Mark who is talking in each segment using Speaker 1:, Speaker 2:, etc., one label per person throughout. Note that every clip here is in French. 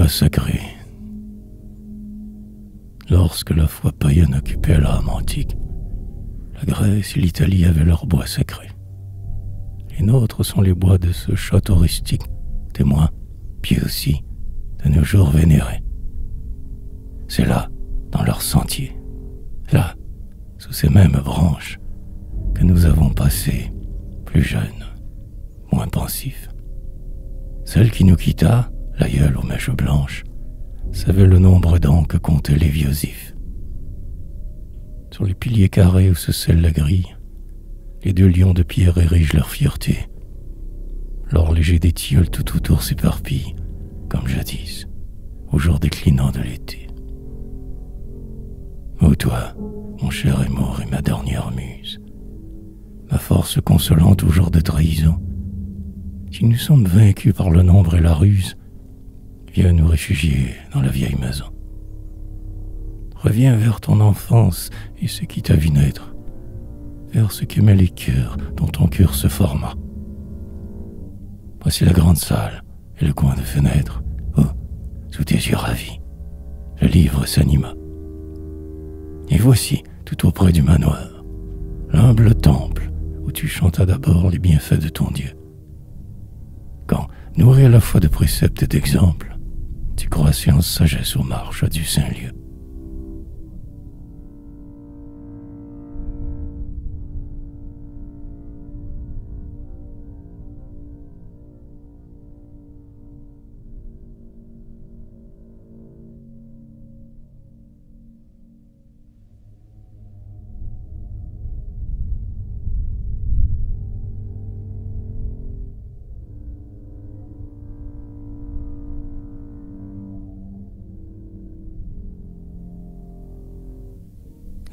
Speaker 1: bois sacrés. Lorsque la foi païenne occupait la Rome antique, la Grèce et l'Italie avaient leurs bois sacrés. Les nôtres sont les bois de ce château rustique, témoins, puis aussi, de nos jours vénérés. C'est là, dans leurs sentiers, là, sous ces mêmes branches, que nous avons passé, plus jeunes, moins pensifs. Celle qui nous quitta, l'aïeul aux mèches blanches, savait le nombre d'ans que comptaient les vieux ifs. Sur les piliers carrés où se scelle la grille, les deux lions de pierre érigent leur fierté. L'or léger des tilleuls tout autour s'éparpille, comme jadis, au jour déclinant de l'été. Ô toi, mon cher amour et ma dernière muse, ma force consolante au jour de trahison, si nous sommes vaincus par le nombre et la ruse, viens nous réfugier dans la vieille maison. Reviens vers ton enfance et ce qui t'a vu naître, vers ce qu'aimaient les cœurs dont ton cœur se forma. Voici la grande salle et le coin de fenêtre où, sous tes yeux ravis, le livre s'anima. Et voici, tout auprès du manoir, l'humble temple où tu chantas d'abord les bienfaits de ton Dieu. Quand, nourri à la fois de préceptes et d'exemples, tu croissais en sagesse aux marches du Saint-Lieu.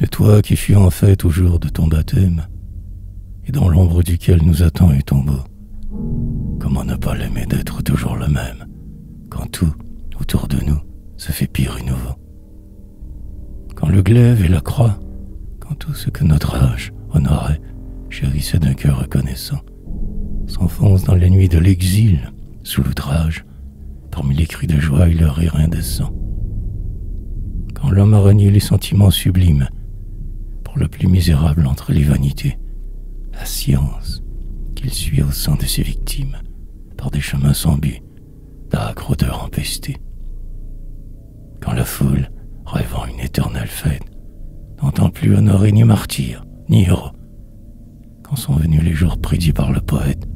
Speaker 1: Le toit qui fut en fête au jour de ton baptême, et dans l'ombre duquel nous attend un tombeau. Comment ne pas l'aimer d'être toujours le même, quand tout, autour de nous, se fait pire et nouveau. Quand le glaive et la croix, quand tout ce que notre âge honorait, chérissait d'un cœur reconnaissant, s'enfonce dans les nuits de l'exil, sous l'outrage, parmi les cris de joie et le rire indécent. Quand l'homme a renié les sentiments sublimes, pour le plus misérable entre les vanités, la science qu'il suit au sein de ses victimes, par des chemins sans but, d'âcres odeurs empestées. Quand la foule, rêvant une éternelle fête, n'entend plus honorer ni martyr, ni héros. Quand sont venus les jours prédits par le poète,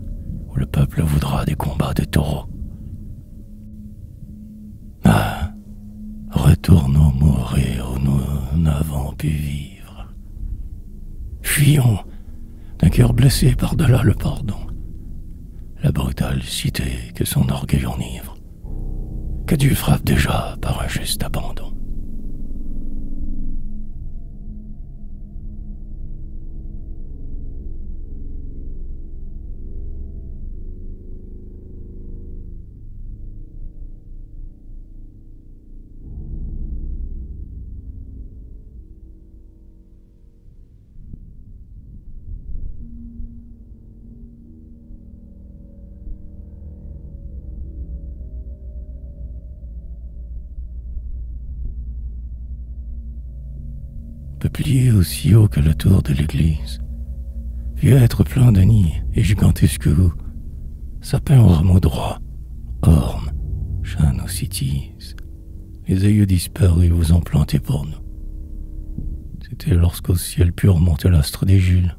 Speaker 1: où le peuple voudra des combats de taureaux. Ah, retournons mourir où nous n'avons pu vivre. Fuyons, d'un cœur blessé par-delà le pardon, la brutale cité que son orgueil enivre, que Dieu frappe déjà par un juste abandon. Peuplier aussi haut que la tour de l'église, vieux être plein de nids et gigantesque houx, sapin au rameau droit, orme, chêne aux citises, les aïeux disparus vous ont plantés pour nous. C'était lorsqu'au ciel pur montait l'astre des Jules,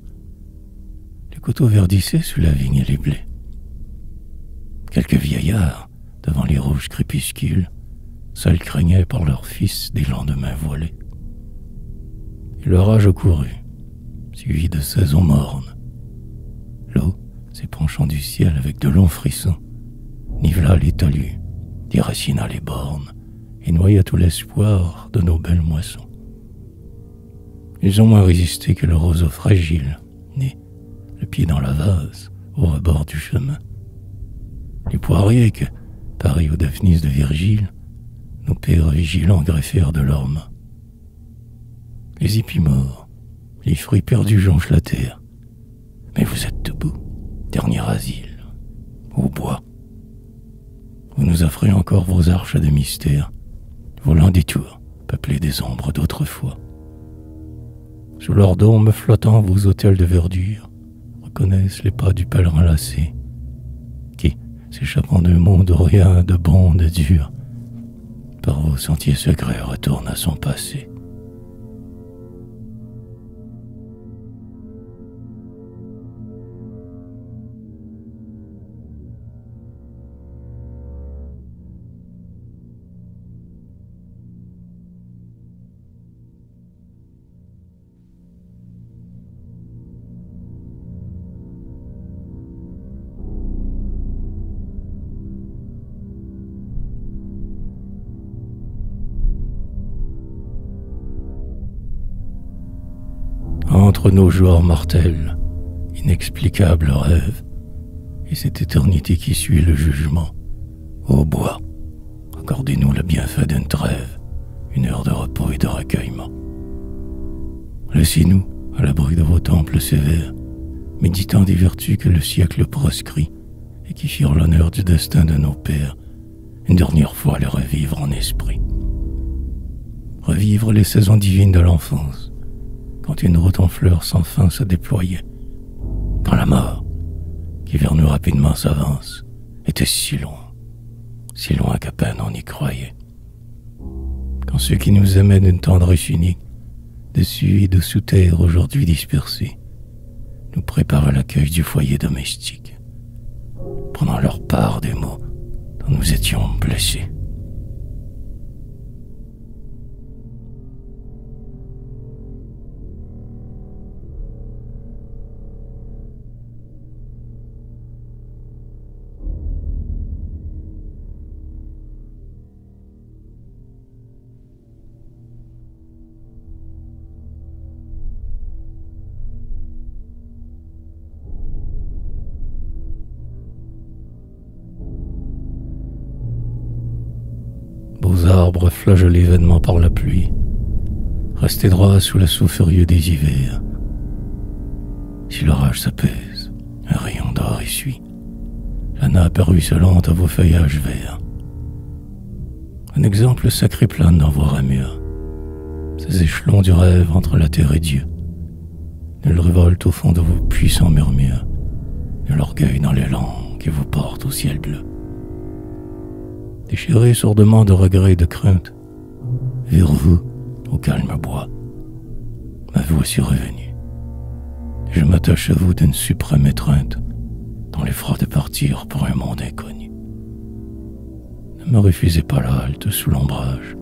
Speaker 1: les coteaux verdissaient sous la vigne et les blés. Quelques vieillards, devant les rouges crépuscules, seuls craignaient par leurs fils des lendemains voilés. Et l'orage courut, suivi de saisons mornes. L'eau, s'épanchant du ciel avec de longs frissons, nivela les talus, déracina les bornes et noya tout l'espoir de nos belles moissons. Ils ont moins résisté que le roseau fragile, né, le pied dans la vase, au rebord du chemin. Les poiriers que, pareils aux Daphnis de Virgile, nos pères vigilants greffèrent de leurs mains. Les épis morts, les fruits perdus jonchent la terre. Mais vous êtes debout, dernier asile, au bois. vous nous offrez encore vos arches de mystère, vos lents détours, peuplés des ombres d'autrefois. Sous leurs dômes flottants, vos hôtels de verdure reconnaissent les pas du pèlerin lassé, qui, s'échappant d'un monde rien de bon, de dur, par vos sentiers secrets retourne à son passé. Entre nos jours mortels, inexplicables rêves, et cette éternité qui suit le jugement, ô bois, accordez-nous le bienfait d'une trêve, une heure de repos et de recueillement. Laissez-nous, à l'abri de vos temples sévères, méditant des vertus que le siècle proscrit et qui firent l'honneur du destin de nos pères, une dernière fois les revivre en esprit. Revivre les saisons divines de l'enfance, quand une route en fleurs sans fin se déployait, quand la mort, qui vers nous rapidement s'avance, était si loin qu'à peine on y croyait. Quand ceux qui nous aimaient d'une tendresse unique, dessus et dessous terre aujourd'hui dispersés, nous préparaient l'accueil du foyer domestique, prenant leur part des maux dont nous étions blessés. Beaux arbres flageolés vainement par la pluie, restés droits sous l'assaut furieux des hivers. Si l'orage s'apaise, un rayon d'or essuie la nappe ruisselante à vos feuillages verts. Un exemple sacré plane dans vos ramures, ces échelons du rêve entre la terre et Dieu. Nul révolte au fond de vos puissants murmures, nul orgueil dans l'élan qui vous porte au ciel bleu. Déchiré sourdement de regrets et de crainte, vers vous, au calme bois, ma voici revenue. Je m'attache à vous d'une suprême étreinte, dans l'effroi de partir pour un monde inconnu. Ne me refusez pas la halte sous l'ombrage,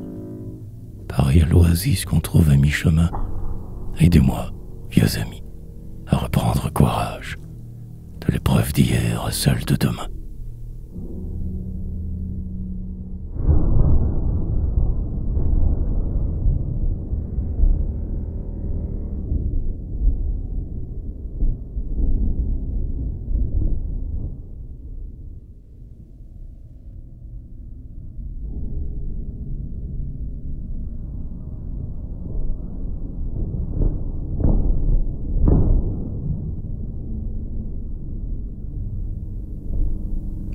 Speaker 1: pareil à l'oasis qu'on trouve à mi-chemin. Aidez-moi, vieux amis, à reprendre courage, de l'épreuve d'hier à celle de demain.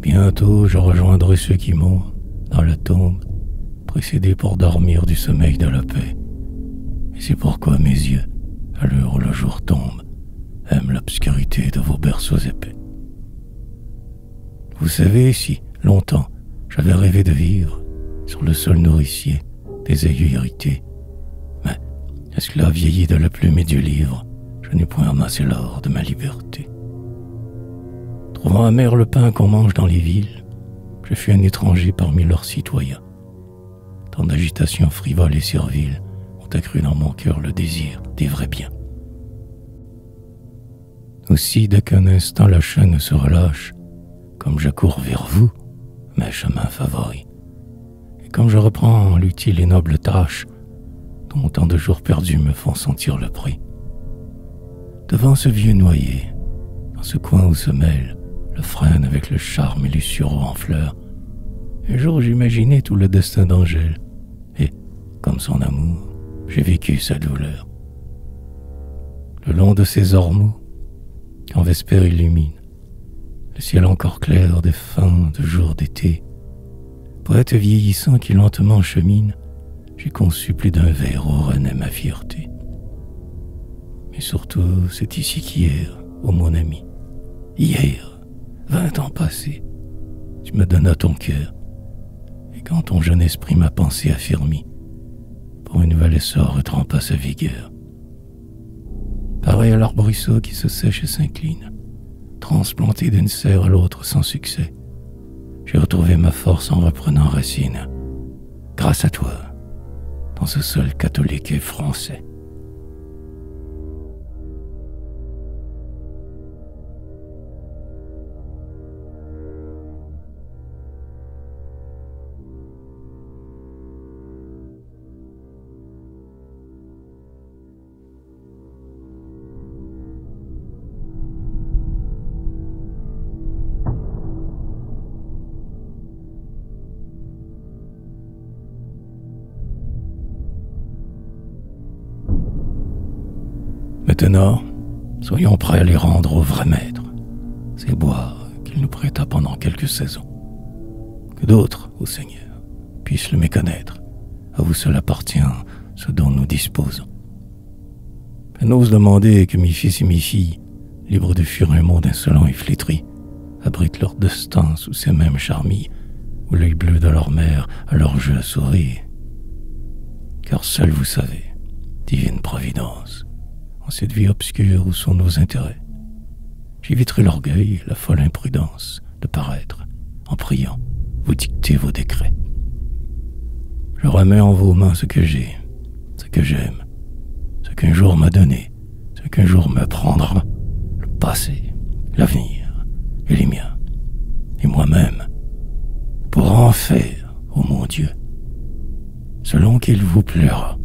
Speaker 1: Bientôt, je rejoindrai ceux qui m'ont, dans la tombe, précédé pour dormir du sommeil de la paix. Et c'est pourquoi mes yeux, à l'heure où le jour tombe, aiment l'obscurité de vos berceaux épais. Vous savez, si, longtemps, j'avais rêvé de vivre, sur le sol nourricier, des aïeux irrités, mais, esclave vieilli de la plume et du livre, je n'ai point amassé l'or de ma liberté. Trouvant amer le pain qu'on mange dans les villes, je fus un étranger parmi leurs citoyens. Tant d'agitations frivoles et serviles ont accru dans mon cœur le désir des vrais biens. Aussi, dès qu'un instant la chaîne se relâche, comme je cours vers vous, mes chemins favoris, et comme je reprends l'utile et noble tâche dont tant de jours perdus me font sentir le prix. Devant ce vieux noyer, dans ce coin où se mêle le frêne avec le charme et les sureaux en fleurs, un jour j'imaginais tout le destin d'Angèle, et, comme son amour, j'ai vécu sa douleur. Le long de ces ormeaux, quand Vespère illumine, le ciel encore clair des fins de jours d'été, Poète vieillissant qui lentement chemine, j'ai conçu plus d'un vers où renaît ma fierté. Mais surtout, c'est ici qu'hier, ô mon ami, hier, 20 ans passés, tu me donnas ton cœur, et quand ton jeune esprit m'a pensé affermi, pour une nouvelle essor retrempa sa vigueur. Pareil à l'arbrisseau qui se sèche et s'incline, transplanté d'une serre à l'autre sans succès, j'ai retrouvé ma force en reprenant racine, grâce à toi, dans ce sol catholique et français. Maintenant, soyons prêts à les rendre au vrai maître, ces bois qu'il nous prêta pendant quelques saisons. Que d'autres, ô Seigneur, puissent le méconnaître. À vous seul appartient ce dont nous disposons. Je n'ose demander que mes fils et mes filles, libres de fuir un monde insolent et flétri, abritent leur destin sous ces mêmes charmilles, où l'œil bleu de leur mère à leur jeu sourit. Car seul vous savez, divine providence, en cette vie obscure où sont nos intérêts, j'éviterai l'orgueil et la folle imprudence de paraître, en priant, vous dicter vos décrets. Je remets en vos mains ce que j'ai, ce que j'aime, ce qu'un jour m'a donné, ce qu'un jour me prendra, le passé, l'avenir et les miens, et moi-même, pour en faire, ô mon Dieu, selon qu'il vous plaira.